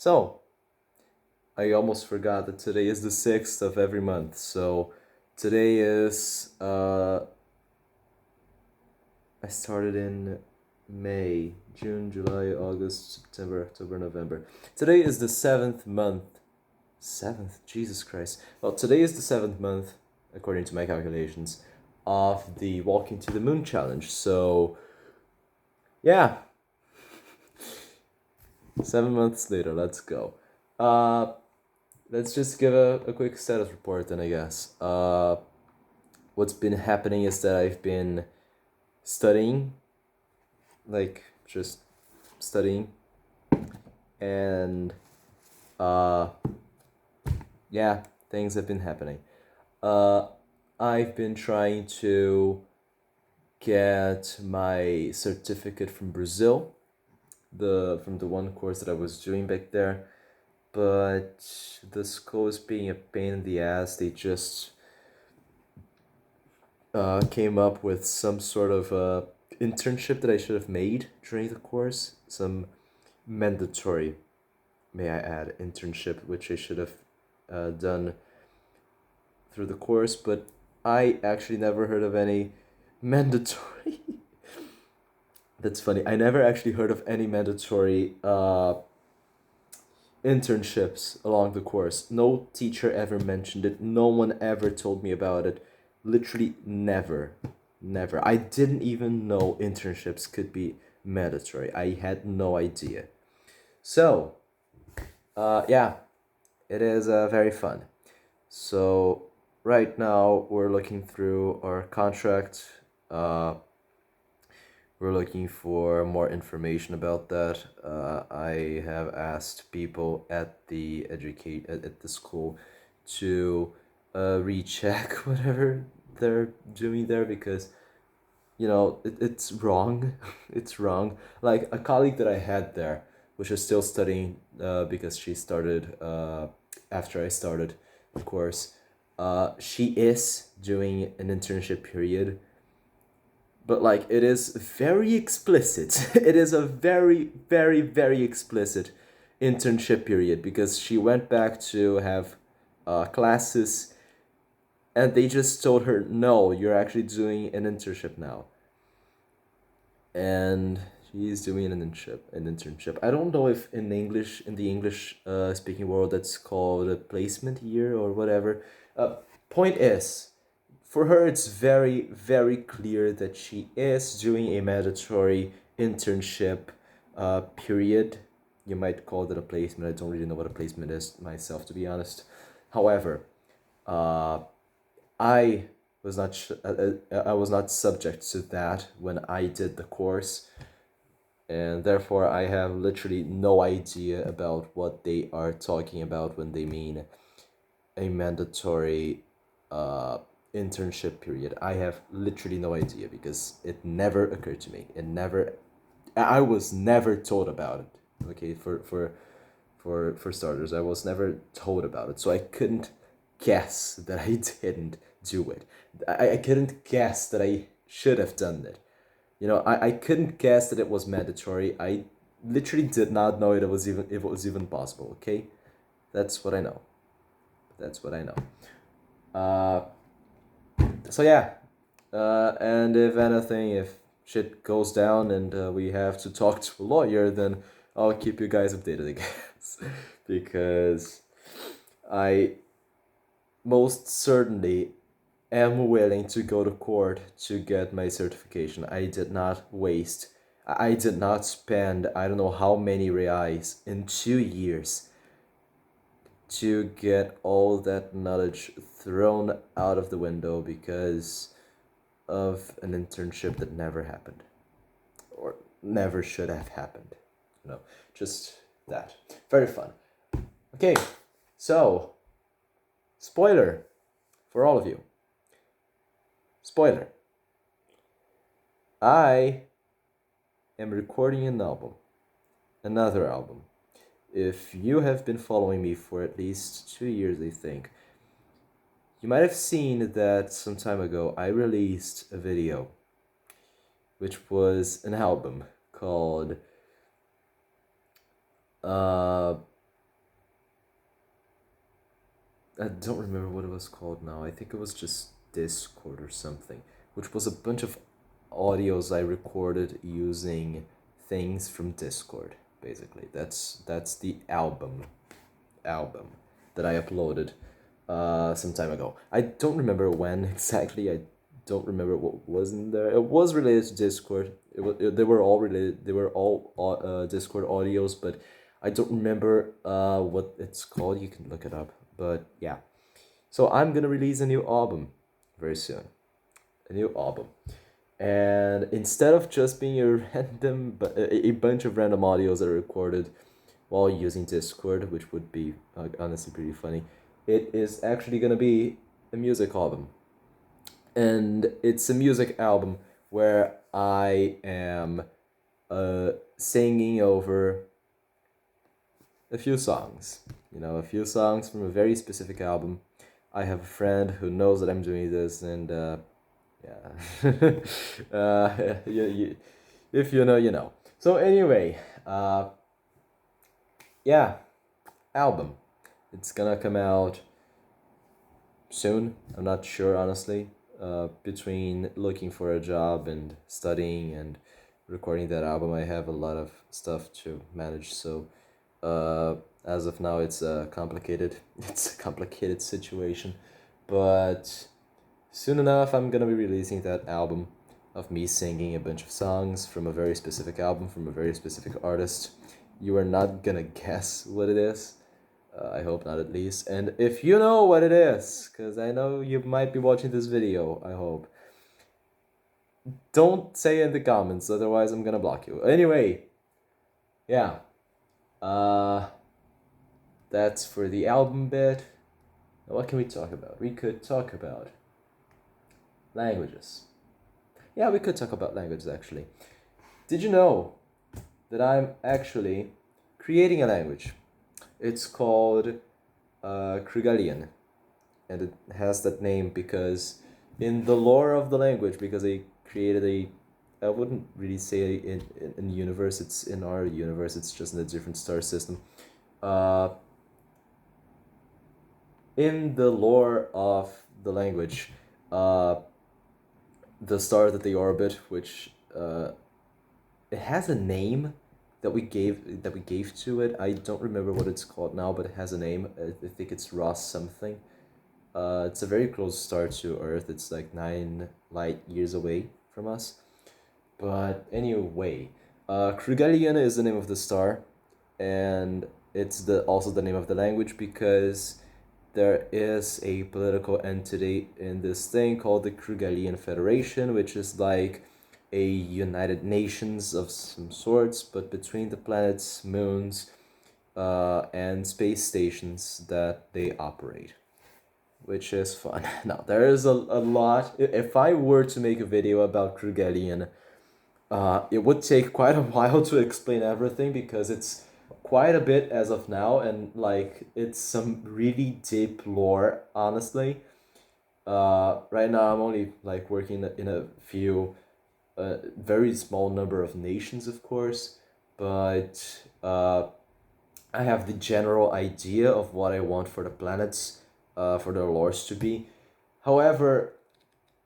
So, I almost forgot that today is the 6th of every month. So, today is, I started in May, June, July, August, September, October, November. Today is the 7th month. 7th? Jesus Christ. Well, today is the 7th month, according to my calculations, of the Walking to the Moon challenge. So, yeah, 7 months later, let's go. Uh, let's just give a quick status report then, I guess. What's been happening is that I've been studying, like, just studying, and, uh, yeah, things have been happening. Uh, I've been trying to get my certificate from Brazil, from the one course that I was doing back there, but the school is being a pain in the ass. They just came up with some sort of internship that I should have made during the course, some mandatory, may I add, internship which I should have done through the course, but I actually never heard of any mandatory. That's funny. I never actually heard of any mandatory internships along the course. No teacher ever mentioned it. No one ever told me about it. Literally never. Never. I didn't even know internships could be mandatory. I had no idea. So, yeah, it is very fun. So, right now we're looking through our contract. We're looking for more information about that. I have asked people at the at the school to recheck whatever they're doing there because it's wrong. It's wrong. Like a colleague that I had there, which is still studying because she started after I started, of course. She is doing an internship period, but like it is very explicit. It is a very, very, very explicit internship period because she went back to have classes, and they just told her, no, you're actually doing an internship now. And she's doing an internship. I don't know if in the English speaking world that's called a placement year or whatever. Point is, for her, it's very, very clear that she is doing a mandatory internship period. You might call it a placement. I don't really know what a placement is myself, to be honest. However, uh, I I was not subject to that when I did the course, and therefore I have literally no idea about what they are talking about when they mean a mandatory uh, internship period. I have literally no idea because it never occurred to me. I was never told about it. Okay, for starters, I was never told about it, so I couldn't guess that I didn't do it. I couldn't guess that I should have done it. I couldn't guess that it was mandatory. I literally did not know it was even possible. Okay, that's what I know. That's what I know. Uh, so yeah, and if anything, if shit goes down and we have to talk to a lawyer, then I'll keep you guys updated, I guess, because I most certainly am willing to go to court to get my certification. I did not waste. I did not spend I don't know how many reais in 2 years to get all that knowledge thrown out of the window because of an internship that never happened or never should have happened. Just that. Very fun. Okay, so spoiler for all of you. Spoiler. I am recording an album, another album. If you have been following me for at least 2 years, I think, you might have seen that some time ago I released a video, which was an album called I don't remember what it was called now. I think it was just Discord or something, which was a bunch of audios I recorded using things from Discord. Basically, that's the album that I uploaded some time ago. I don't remember when exactly. I don't remember what was in there. It was related to Discord. They were all related. They were all Discord audios, but I don't remember what it's called. You can look it up. But yeah, so I'm gonna release a new album very soon. A new album. And instead of just being a random, but a bunch of random audios that are recorded while using Discord, which would be honestly pretty funny, it is actually gonna be a music album. And it's a music album where I am singing over a few songs. A few songs from a very specific album. I have a friend who knows that I'm doing this, and yeah. If you know, you know. So anyway, yeah, album. It's gonna come out soon. I'm not sure, honestly. Between looking for a job and studying and recording that album, I have a lot of stuff to manage. So, as of now, it's complicated. It's a complicated situation, but soon enough, I'm gonna be releasing that album of me singing a bunch of songs from a very specific album from a very specific artist. You are not gonna guess what it is. I hope not, at least. And if you know what it is, because I know you might be watching this video, I hope, don't say in the comments, otherwise I'm gonna block you. Anyway, yeah. Uh, that's for the album bit. Now what can we talk about? We could talk about languages. Yeah, we could talk about languages, actually. Did you know that I'm actually creating a language? It's called Krugalian, and it has that name because in the lore of the language, because they created I wouldn't really say in the universe, it's in our universe, it's just in a different star system. In the lore of the language, the star that they orbit, which it has a name that we gave to it. I don't remember what it's called now, but it has a name. I think it's Ross something. It's a very close star to Earth. It's like 9 light years away from us. But anyway, Krugalian is the name of the star, and it's also the name of the language because there is a political entity in this thing called the Krugalian Federation, which is like a United Nations of some sorts, but between the planets, moons, and space stations that they operate, which is fun. Now, there is a lot. If I were to make a video about Krugalian, it would take quite a while to explain everything because it's quite a bit as of now, and like it's some really deep lore, honestly. Right now I'm only like working in a few very small number of nations, of course, but I have the general idea of what I want for the planets, for their lores to be. However,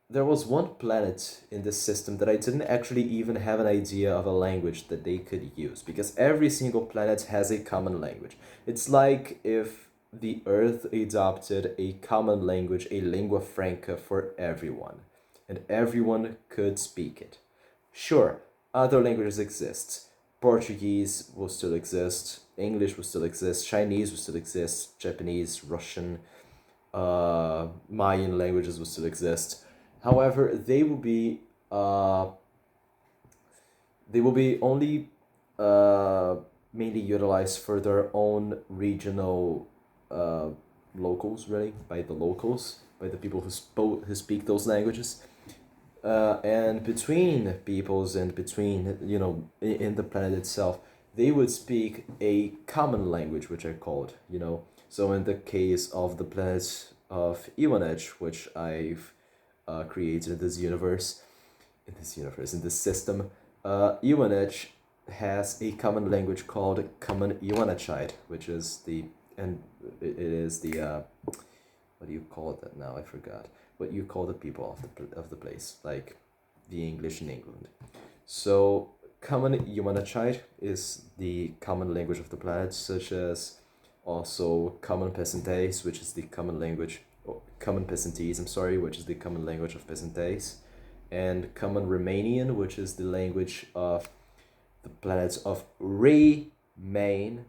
there was one planet in this system that I didn't actually even have an idea of a language that they could use, because every single planet has a common language. It's like if the Earth adopted a common language, a lingua franca for everyone, and everyone could speak it. Sure, other languages exist. Portuguese will still exist, English will still exist, Chinese will still exist, Japanese, Russian, Mayan languages will still exist. However, they will be only mainly utilized for their own regional locals, really, by the locals, by the people who speak those languages. And between peoples and between, in the planet itself, they would speak a common language, which are called, So in the case of the planet of Iwanage, which I've created in this in this system, Iwanage has a common language called Common Iwanachite, which is the what do you call that now? I forgot. What you call the people of the place, like the English in England. So common Yamanachite is the common language of the planet, such as also common Peasantese, which is the common language, or common Peasantese, I'm sorry, which is the common language of Peasantese, and common Romanian, which is the language of the planets of Remain.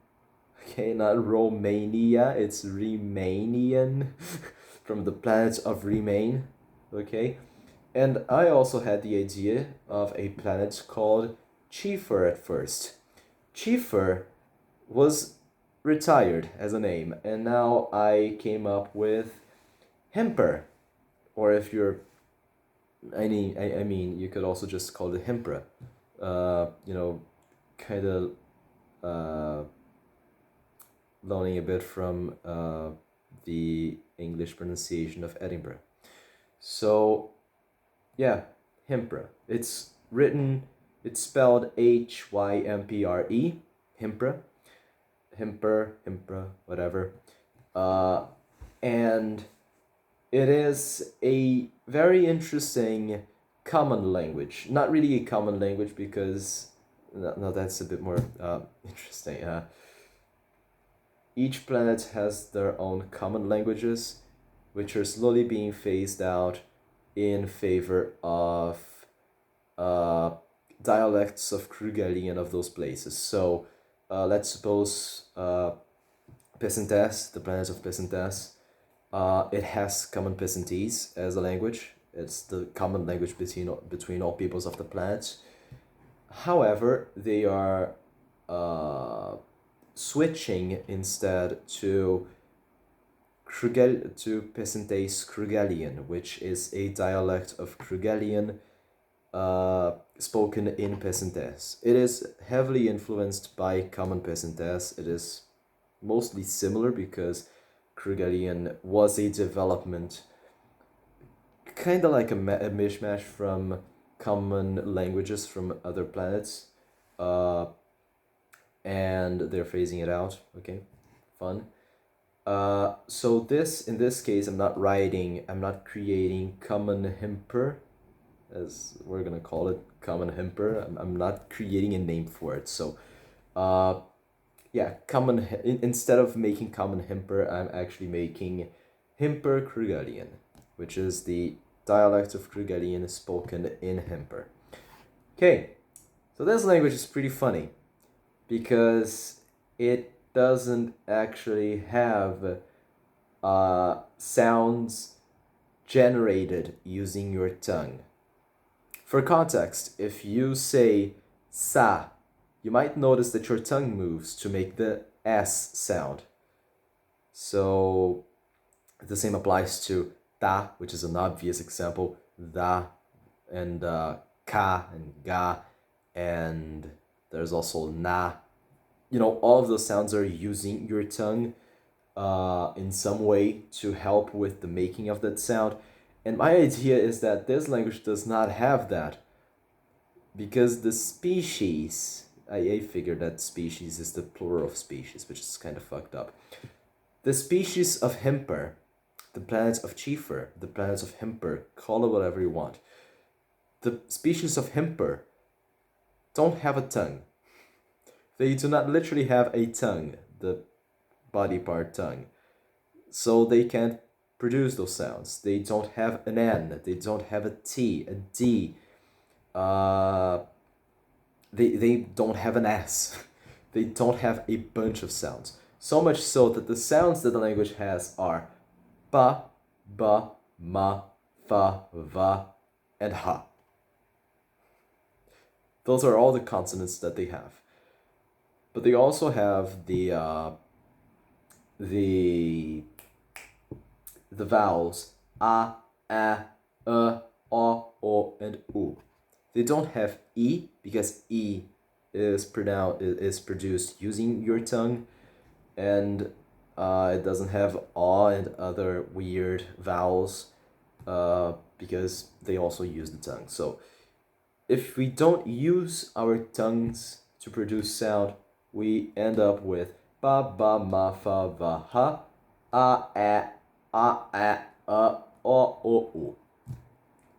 Okay, not Romania, it's Remainian from the planets of Remain. Okay, and I also had the idea of a planet called Chifer at first. Chifer was retired as a name, and now I came up with Hemper, or if you're, I mean, you could also just call it Hempra. You know, kind of learning a bit from the English pronunciation of Edinburgh. So, yeah, Hempra. It's written, it's spelled Hympre, Hempra, Hempra, whatever. And it is a very interesting common language. Not really a common language because, no, that's a bit more interesting. Each planet has their own common languages, which are slowly being phased out in favor of dialects of Krugelian of those places. So let's suppose Peasantese, the planet of Peasantese, it has common Peasantese as a language. It's the common language between all peoples of the planet. However, they are switching instead to Peasantese Krugelian, which is a dialect of Krugelian spoken in Peasantese. It is heavily influenced by Common Peasantese. It is mostly similar because Krugelian was a development, kind of like a mishmash from common languages from other planets. And they're phasing it out. Okay, fun. So in this case, I'm not creating common Hemper, as we're gonna call it, common Hemper. I'm not creating a name for it. So, yeah, instead of making common Hemper, I'm actually making Hemper Krugelian, which is the dialect of Krugelian spoken in Hemper. Okay, so this language is pretty funny because it doesn't actually have sounds generated using your tongue. For context, if you say sa, you might notice that your tongue moves to make the S sound. So the same applies to ta, which is an obvious example, da, and ka, and ga, and there's also na. You know, all of those sounds are using your tongue in some way to help with the making of that sound. And my idea is that this language does not have that because the species, I figured that species is the plural of species, which is kind of fucked up. The species of Hemper, the planets of Chifer, the planets of Hemper, call it whatever you want. The species of Hemper don't have a tongue. They do not literally have a tongue, the body part tongue. So they can't produce those sounds. They don't have an N, they don't have a T, a D. They don't have an S. They don't have a bunch of sounds. So much so that the sounds that the language has are ba, ba, ma, fa, va, and ha. Those are all the consonants that they have. But they also have the vowels a, o, and u. They don't have e because e is produced using your tongue, and it doesn't have a and other weird vowels because they also use the tongue. So if we don't use our tongues to produce sound, we end up with ba, ba, ma, fa, va, ha, a, O.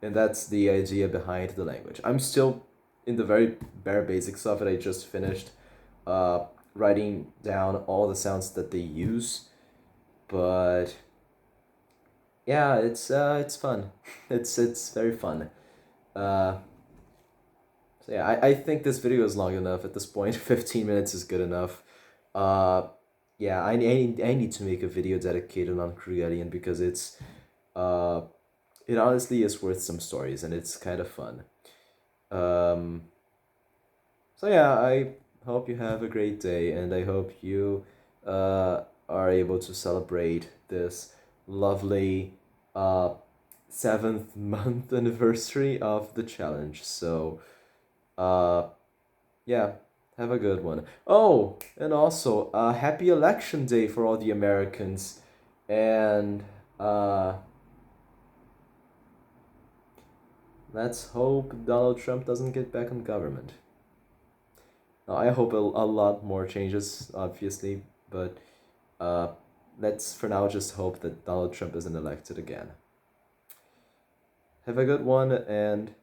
And that's the idea behind the language. I'm still in the very bare basics of it. I just finished uh, writing down all the sounds that they use, but yeah, it's fun. It's very fun. Uh, so yeah, I think this video is long enough at this point. 15 minutes is good enough. Uh, yeah, I need to make a video dedicated on Krugelian because uh, it honestly is worth some stories and it's kind of fun. Um, so yeah, I hope you have a great day and I hope you are able to celebrate this lovely uh, seventh month anniversary of the challenge. So uh, yeah, have a good one. Oh, and also happy election day for all the Americans, and uh, let's hope Donald Trump doesn't get back on government. Now, I hope a lot more changes, obviously, but uh, let's for now just hope that Donald Trump isn't elected again. Have a good one, and